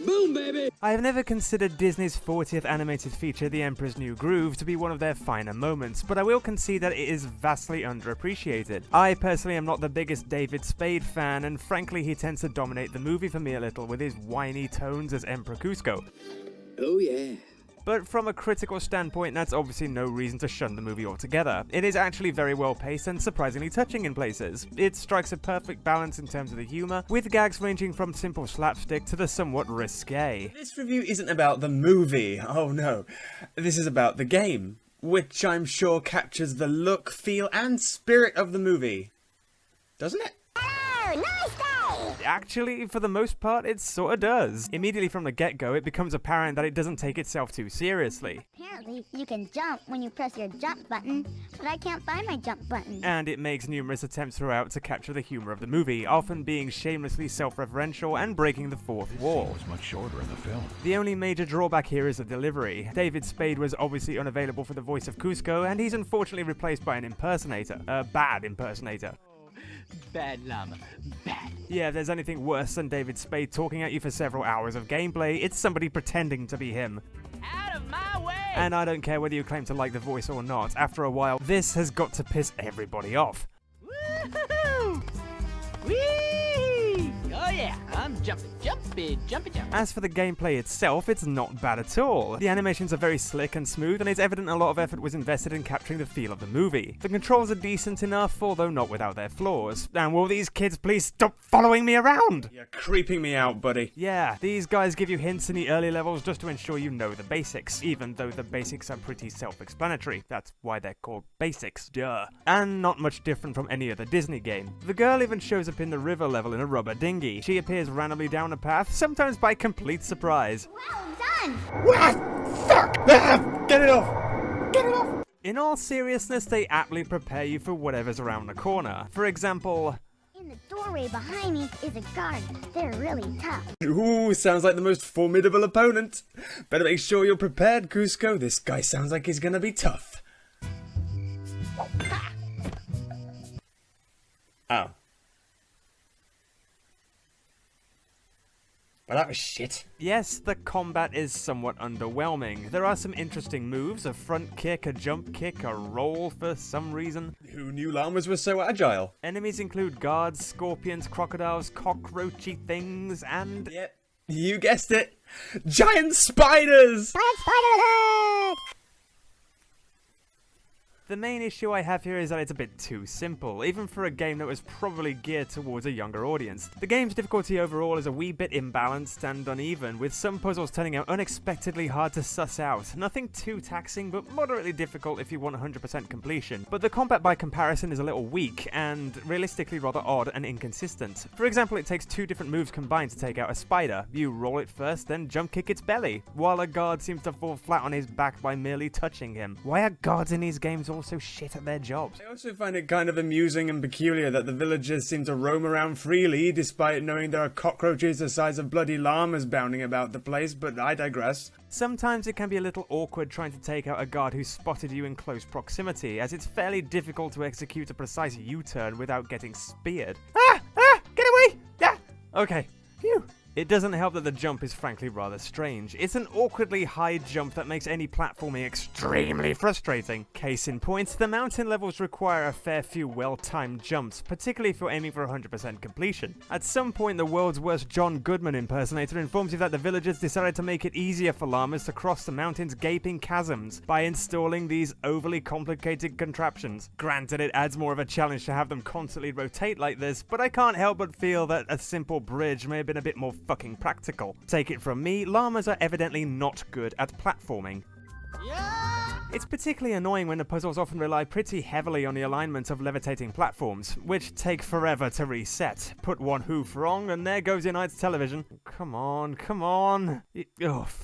Boom, baby! I have never considered Disney's 40th animated feature, The Emperor's New Groove, to be one of their finer moments, but I will concede that it is vastly underappreciated. I personally am not the biggest David Spade fan, and frankly he tends to dominate the movie for me a little with his whiny tones as Emperor Cusco. Oh yeah. But from a critical standpoint, that's obviously no reason to shun the movie altogether. It is actually very well paced and surprisingly touching in places. It strikes a perfect balance in terms of the humour, with gags ranging from simple slapstick to the somewhat risque. This review isn't about the movie, oh no. This is about the game, which I'm sure captures the look, feel, and spirit of the movie. Doesn't it? Hello, nice day! Actually, for the most part, it sorta does. Immediately from the get-go, it becomes apparent that it doesn't take itself too seriously. Apparently, you can jump when you press your jump button, but I can't find my jump button. And it makes numerous attempts throughout to capture the humour of the movie, often being shamelessly self-referential and breaking the fourth wall. It was much shorter in the film. The only major drawback here is the delivery. David Spade was obviously unavailable for the voice of Cusco, and he's unfortunately replaced by an impersonator. A bad impersonator. Bad llama. Bad. Yeah, if there's anything worse than David Spade talking at you for several hours of gameplay, it's somebody pretending to be him. Out of my way! And I don't care whether you claim to like the voice or not, after a while, this has got to piss everybody off. Woo-hoo-hoo! Whee! Oh yeah, I'm jumping, jumping, jumping, jumping. As for the gameplay itself, it's not bad at all. The animations are very slick and smooth, and it's evident a lot of effort was invested in capturing the feel of the movie. The controls are decent enough, although not without their flaws. And will these kids please stop following me around? You're creeping me out, buddy. Yeah, these guys give you hints in the early levels just to ensure you know the basics, even though the basics are pretty self-explanatory. That's why they're called basics, duh. And not much different from any other Disney game. The girl even shows up in the river level in a rubber dinghy. She appears randomly down a path, sometimes by complete surprise. Well done! Fuck! Get it off! Get it off! In all seriousness, they aptly prepare you for whatever's around the corner. For example, In the doorway behind me is a guard. They're really tough. Ooh, sounds like the most formidable opponent. Better make sure you're prepared, Cusco. This guy sounds like he's gonna be tough. Oh. Well, that was shit. yes, the combat is somewhat underwhelming. There are some interesting moves, a front kick, a jump kick, a roll for some reason. Who knew llamas were so agile? Enemies include guards, scorpions, crocodiles, cockroachy things, and... Yep, you guessed it. Giant spiders! Giant spider alert! The main issue I have here is that it's a bit too simple, even for a game that was probably geared towards a younger audience. The game's difficulty overall is a wee bit imbalanced and uneven, with some puzzles turning out unexpectedly hard to suss out. Nothing too taxing, but moderately difficult if you want 100% completion. But the combat by comparison is a little weak, and realistically rather odd and inconsistent. For example, it takes two different moves combined to take out a spider. You roll it first, then jump kick its belly, while a guard seems to fall flat on his back by merely touching him. Why are guards in these games also shit at their jobs? I also find it kind of amusing and peculiar that the villagers seem to roam around freely despite knowing there are cockroaches the size of bloody llamas bounding about the place, but I digress. Sometimes it can be a little awkward trying to take out a guard who spotted you in close proximity, as it's fairly difficult to execute a precise U-turn without getting speared. Get away! Okay, phew. It doesn't help that the jump is frankly rather strange. It's an awkwardly high jump that makes any platforming extremely frustrating. Case in point, the mountain levels require a fair few well-timed jumps, particularly if you're aiming for 100% completion. At some point, the world's worst John Goodman impersonator informs you that the villagers decided to make it easier for llamas to cross the mountain's gaping chasms by installing these overly complicated contraptions. Granted, it adds more of a challenge to have them constantly rotate like this, but I can't help but feel that a simple bridge may have been a bit more fucking practical. Take it from me, llamas are evidently not good at platforming. It's particularly annoying when the puzzles often rely pretty heavily on the alignment of levitating platforms, which take forever to reset. Put one hoof wrong and there goes your night's television. Come on.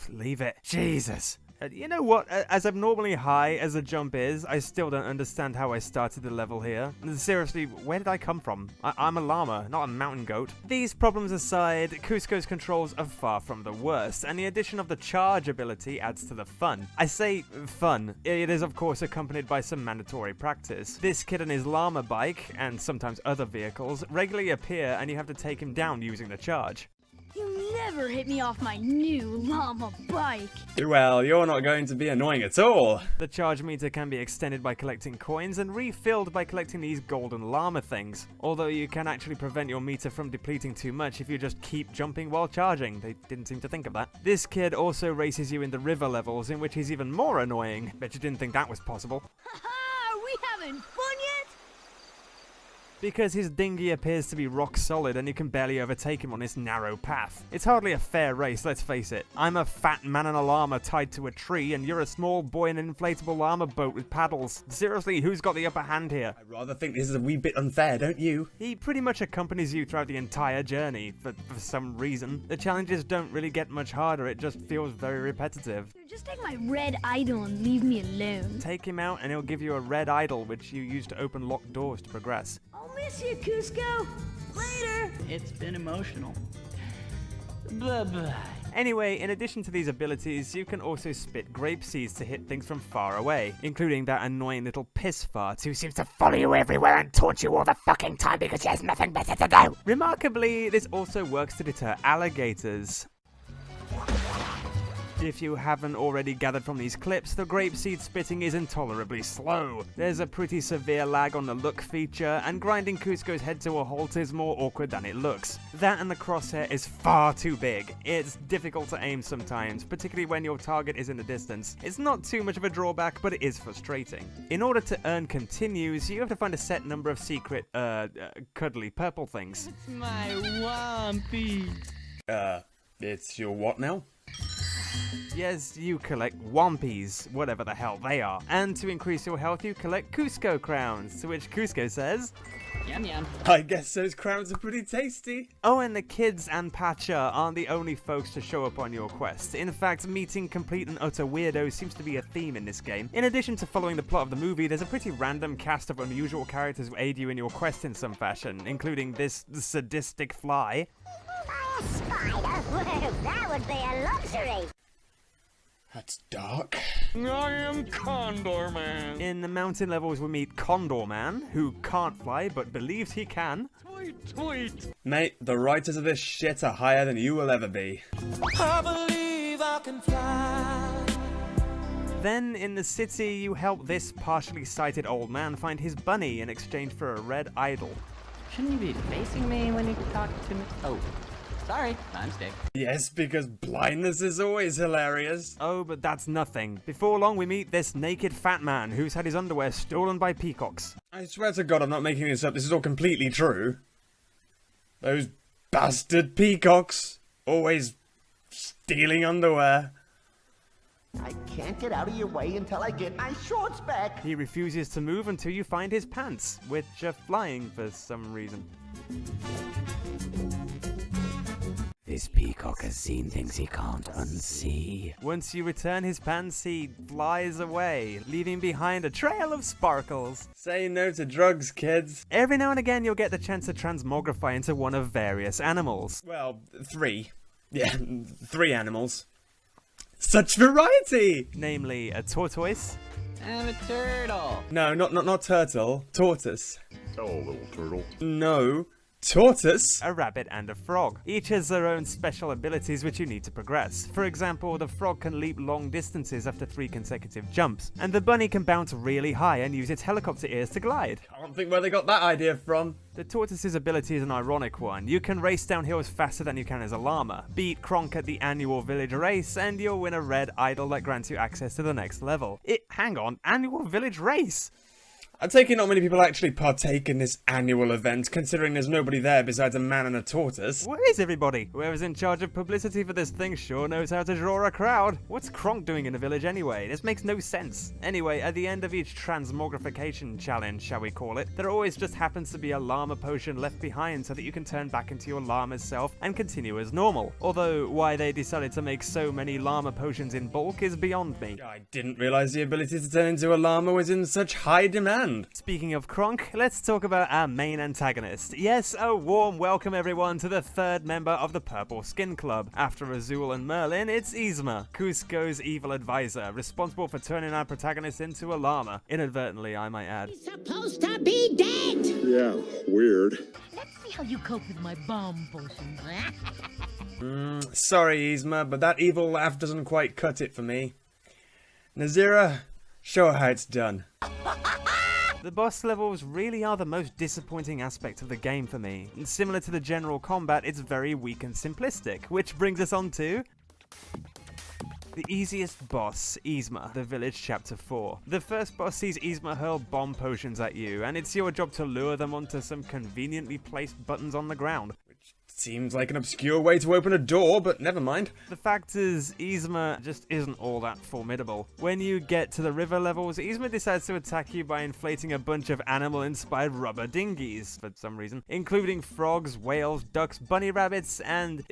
Leave it. Jesus. You know what? As abnormally high as the jump is, I still don't understand how I started the level here. Seriously, where did I come from? I'm a llama, not a mountain goat. These problems aside, Cusco's controls are far from the worst, and the addition of the charge ability adds to the fun. I say fun. It is of course accompanied by some mandatory practice. This kid and his llama bike, and sometimes other vehicles, regularly appear and you have to take him down using the charge. You never hit me off my new llama bike. Well, you're not going to be annoying at all. The charge meter can be extended by collecting coins and refilled by collecting these golden llama things. Although you can actually prevent your meter from depleting too much if you just keep jumping while charging. They didn't seem to think of that. This kid also races you in the river levels, in which he's even more annoying. Bet you didn't think that was possible. Haha, are we having fun yet? Because his dinghy appears to be rock solid and you can barely overtake him on this narrow path. It's hardly a fair race, let's face it. I'm a fat man and a llama tied to a tree, and you're a small boy in an inflatable llama boat with paddles. Seriously, who's got the upper hand here? I rather think this is a wee bit unfair, don't you? He pretty much accompanies you throughout the entire journey, for some reason. The challenges don't really get much harder, it just feels very repetitive. Dude, just take my red idol and leave me alone. Take him out and he'll give you a red idol, which you use to open locked doors to progress. I'll miss you, Cusco. Later. It's been emotional. Bye-bye. Anyway, in addition to these abilities, you can also spit grape seeds to hit things from far away, including that annoying little piss fart who seems to follow you everywhere and taunt you all the fucking time because he has nothing better to do. Remarkably, this also works to deter alligators. If you haven't already gathered from these clips, the grape seed spitting is intolerably slow. There's a pretty severe lag on the look feature, and grinding Cusco's head to a halt is more awkward than it looks. That and the crosshair is far too big. It's difficult to aim sometimes, particularly when your target is in the distance. It's not too much of a drawback, but it is frustrating. In order to earn continues, you have to find a set number of secret, cuddly purple things. It's my Wampy. It's your what now? Yes, you collect Wampies, whatever the hell they are. And to increase your health, you collect Cusco crowns, to which Cusco says, Yum yum. I guess those crowns are pretty tasty. oh, and the kids and Pacha aren't the only folks to show up on your quest. In fact, meeting complete and utter weirdos seems to be a theme in this game. In addition to following the plot of the movie, there's a pretty random cast of unusual characters who aid you in your quest in some fashion, including this sadistic fly. A spider? Well, that would be a luxury. That's dark. I am Condor Man. In the mountain levels, we meet Condor Man, who can't fly but believes he can. Tweet, tweet. Mate, the writers of this shit are higher than you will ever be. I believe I can fly. Then, in the city, you help this partially sighted old man find his bunny in exchange for a red idol. Shouldn't you be facing me when you talk to me? Oh, sorry, my mistake. Yes, because blindness is always hilarious. Oh, but that's nothing. Before long, we meet this naked fat man who's had his underwear stolen by peacocks. I swear to God I'm not making this up, this is all completely true. Those bastard peacocks. Always stealing underwear. I can't get out of your way until I get my shorts back. He refuses to move until you find his pants, which are flying for some reason. This peacock has seen things he can't unsee. Once you return his pants, he flies away, leaving behind a trail of sparkles. Say no to drugs, kids. Every now and again, you'll get the chance to transmogrify into one of various animals. Well, 3. Yeah, 3 animals. Such variety! Namely, a tortoise. I'm a turtle. No, not turtle. Tortoise. Hello, little turtle. No. Tortoise? A rabbit and a frog. Each has their own special abilities which you need to progress. For example, the frog can leap long distances after 3 consecutive jumps, and the bunny can bounce really high and use its helicopter ears to glide. Can't think where they got that idea from. The tortoise's ability is an ironic one. You can race down hills faster than you can as a llama, beat Kronk at the annual village race, and you'll win a red idol that grants you access to the next level. Hang on, annual village race? I take it not many people actually partake in this annual event, considering there's nobody there besides a man and a tortoise. Where is everybody? Whoever's in charge of publicity for this thing sure knows how to draw a crowd. What's Kronk doing in the village anyway? This makes no sense. Anyway, at the end of each transmogrification challenge, shall we call it, there always just happens to be a llama potion left behind so that you can turn back into your llama's self and continue as normal. Although, why they decided to make so many llama potions in bulk is beyond me. I didn't realize the ability to turn into a llama was in such high demand. Speaking of Kronk, let's talk about our main antagonist. Yes, a warm welcome everyone to the third member of the Purple Skin Club. After Azul and Merlin, it's Yzma, Cusco's evil advisor, responsible for turning our protagonist into a llama. Inadvertently, I might add. He's supposed to be dead! Yeah, weird. Let's see how you cope with my bomb potion. Sorry, Yzma, but that evil laugh doesn't quite cut it for me. Nazira, show her how it's done. The boss levels really are the most disappointing aspect of the game for me. And similar to the general combat, it's very weak and simplistic, which brings us on to the easiest boss, Yzma, the Village Chapter 4. The first boss sees Yzma hurl bomb potions at you, and it's your job to lure them onto some conveniently placed buttons on the ground. Seems like an obscure way to open a door, but never mind. The fact is, Yzma just isn't all that formidable. When you get to the river levels, Yzma decides to attack you by inflating a bunch of animal-inspired rubber dinghies, for some reason, including frogs, whales, ducks, bunny rabbits, and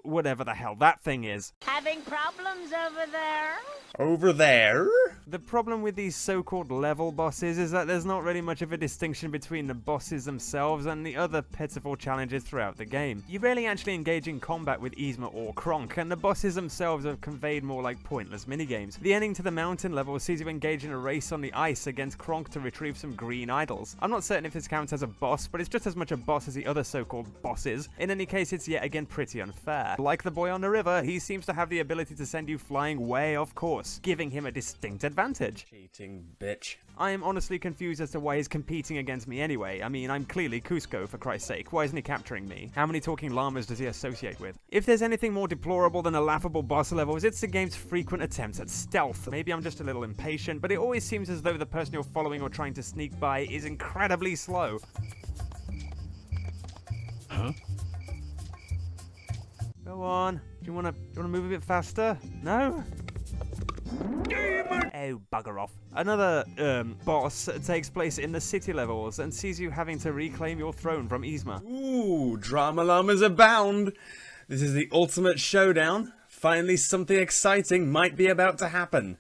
whatever the hell that thing is. Having problems over there? Over there? The problem with these so-called level bosses is that there's not really much of a distinction between the bosses themselves and the other pitiful challenges throughout the game. You rarely actually engage in combat with Yzma or Kronk, and the bosses themselves are conveyed more like pointless minigames. The ending to the mountain level sees you engage in a race on the ice against Kronk to retrieve some green idols. I'm not certain if this counts as a boss, but it's just as much a boss as the other so-called bosses. In any case, it's yet again pretty unfair. Like the boy on the river, he seems to have the ability to send you flying way off course, giving him a distinct advantage. Cheating bitch. I am honestly confused as to why he's competing against me anyway. I mean, I'm clearly Cusco, for Christ's sake. Why isn't he capturing me? How many talking llamas does he associate with? If there's anything more deplorable than the laughable boss levels, it's the game's frequent attempts at stealth. Maybe I'm just a little impatient, but it always seems as though the person you're following or trying to sneak by is incredibly slow. Huh? Go on. Do you wanna move a bit faster? No? Oh, bugger off. Another, boss takes place in the city levels and sees you having to reclaim your throne from Yzma. Ooh, drama llamas abound. This is the ultimate showdown. Finally, something exciting might be about to happen.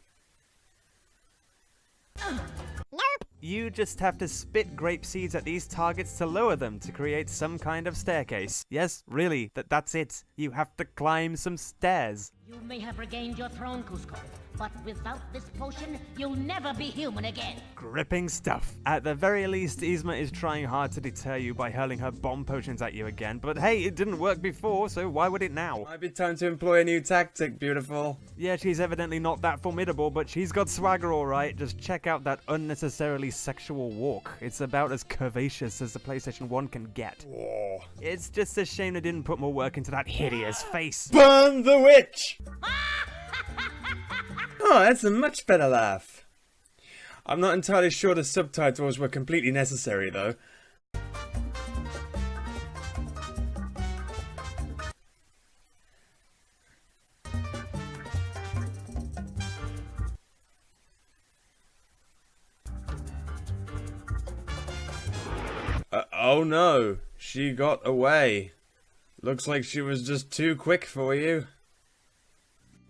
You just have to spit grape seeds at these targets to lower them to create some kind of staircase. Yes, really, that's it. You have to climb some stairs. You may have regained your throne, Cusco, but without this potion, you'll never be human again. Gripping stuff. At the very least, Yzma is trying hard to deter you by hurling her bomb potions at you again, but hey, it didn't work before, so why would it now? Might be time to employ a new tactic, beautiful. Yeah, she's evidently not that formidable, but she's got swagger alright. Just check out that unnecessarily sexual walk. It's about as curvaceous as the PlayStation 1 can get. Oh. It's just a shame they didn't put more work into that hideous face. Burn the witch! Oh, that's a much better laugh. I'm not entirely sure the subtitles were completely necessary, though. Oh no, she got away. Looks like she was just too quick for you.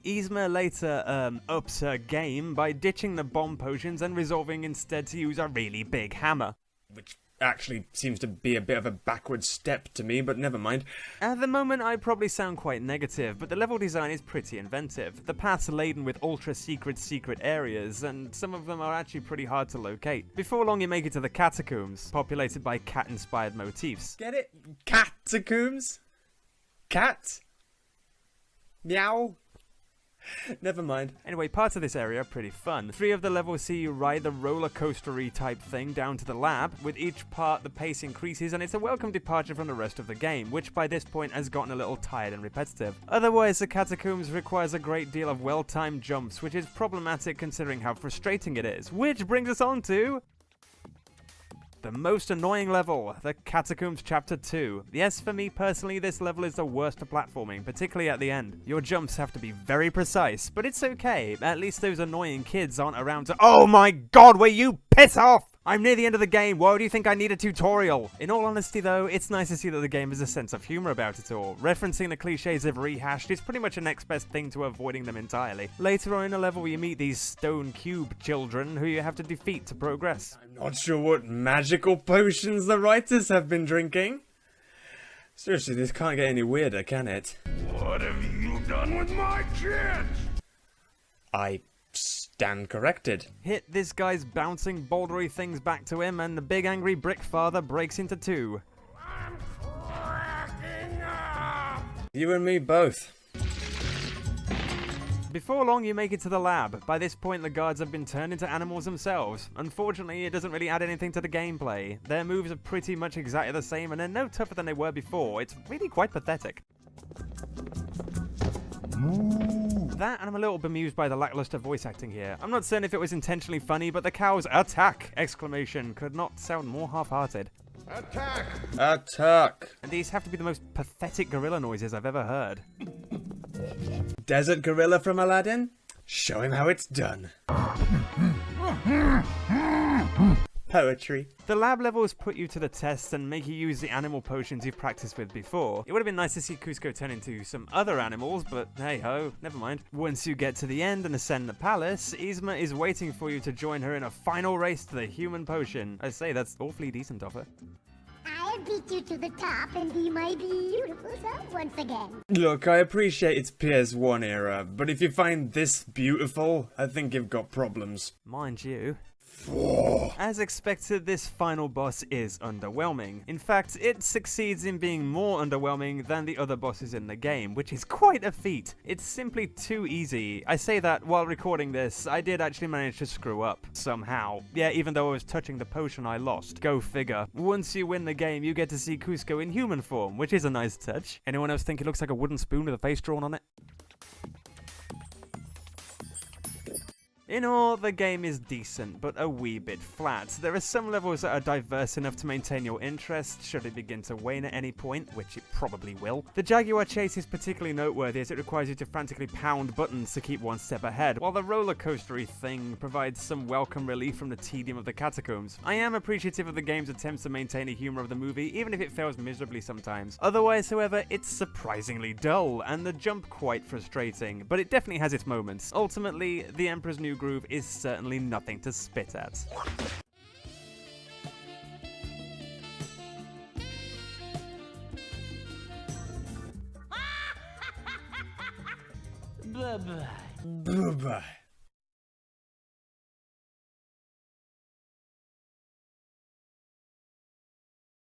Yzma later ups her game by ditching the bomb potions and resolving instead to use a really big hammer. Which actually seems to be a bit of a backward step to me, but never mind. At the moment I probably sound quite negative, but the level design is pretty inventive. The paths are laden with ultra-secret areas, and some of them are actually pretty hard to locate. Before long you make it to the Catacombs, populated by cat-inspired motifs. Get it? Catacombs? Cat? Meow? Never mind. Anyway, parts of this area are pretty fun. 3 of the levels see you ride the roller coaster-y type thing down to the lab. With each part, the pace increases, and it's a welcome departure from the rest of the game, which by this point has gotten a little tired and repetitive. Otherwise, the Catacombs requires a great deal of well-timed jumps, which is problematic considering how frustrating it is. Which brings us on to The most annoying level, the Catacombs Chapter 2. Yes, for me personally, this level is the worst of platforming, particularly at the end. Your jumps have to be very precise, but it's okay. At least those annoying kids aren't around to— Oh my god, will you piss off? I'm near the end of the game, why do you think I need a tutorial? In all honesty though, it's nice to see that the game has a sense of humour about it all. Referencing the cliches they've rehashed is pretty much a next best thing to avoiding them entirely. Later on in the level you meet these stone cube children who you have to defeat to progress. I'm not sure what magical potions the writers have been drinking. Seriously, this can't get any weirder, can it? What have you done with my kids? I stand corrected. Hit this guy's bouncing bouldery things back to him and the big angry brick father breaks into two. I'm cracking up! You and me both. Before long you make it to the lab. By this point the guards have been turned into animals themselves. Unfortunately it doesn't really add anything to the gameplay. Their moves are pretty much exactly the same and they're no tougher than they were before. It's really quite pathetic. That, and I'm a little bemused by the lackluster voice acting here. I'm not certain if it was intentionally funny, but the cow's attack exclamation could not sound more half-hearted. Attack! Attack! And these have to be the most pathetic gorilla noises I've ever heard. Desert gorilla from Aladdin? Show him how it's done. Poetry. The lab levels put you to the test and make you use the animal potions you've practiced with before. It would have been nice to see Kuzco turn into some other animals, but hey ho, never mind. Once you get to the end and ascend the palace, Yzma is waiting for you to join her in a final race to the human potion. I say, that's awfully decent of her. I'll beat you to the top and be my beautiful self once again. Look, I appreciate it's PS1 era, but if you find this beautiful, I think you've got problems. Mind you. As expected, this final boss is underwhelming. In fact, it succeeds in being more underwhelming than the other bosses in the game, which is quite a feat. It's simply too easy. I say that while recording this, I did actually manage to screw up. Somehow. Yeah, even though I was touching the potion I lost. Go figure. Once you win the game, you get to see Kuzco in human form, which is a nice touch. Anyone else think it looks like a wooden spoon with a face drawn on it? In all, the game is decent, but a wee bit flat. There are some levels that are diverse enough to maintain your interest, should it begin to wane at any point, which it probably will. The Jaguar chase is particularly noteworthy as it requires you to frantically pound buttons to keep one step ahead, while the roller coastery thing provides some welcome relief from the tedium of the catacombs. I am appreciative of the game's attempts to maintain the humour of the movie, even if it fails miserably sometimes. Otherwise, however, it's surprisingly dull, and the jump quite frustrating, but it definitely has its moments. Ultimately, the Emperor's New Groove is certainly nothing to spit at. Bye-bye. Bye-bye.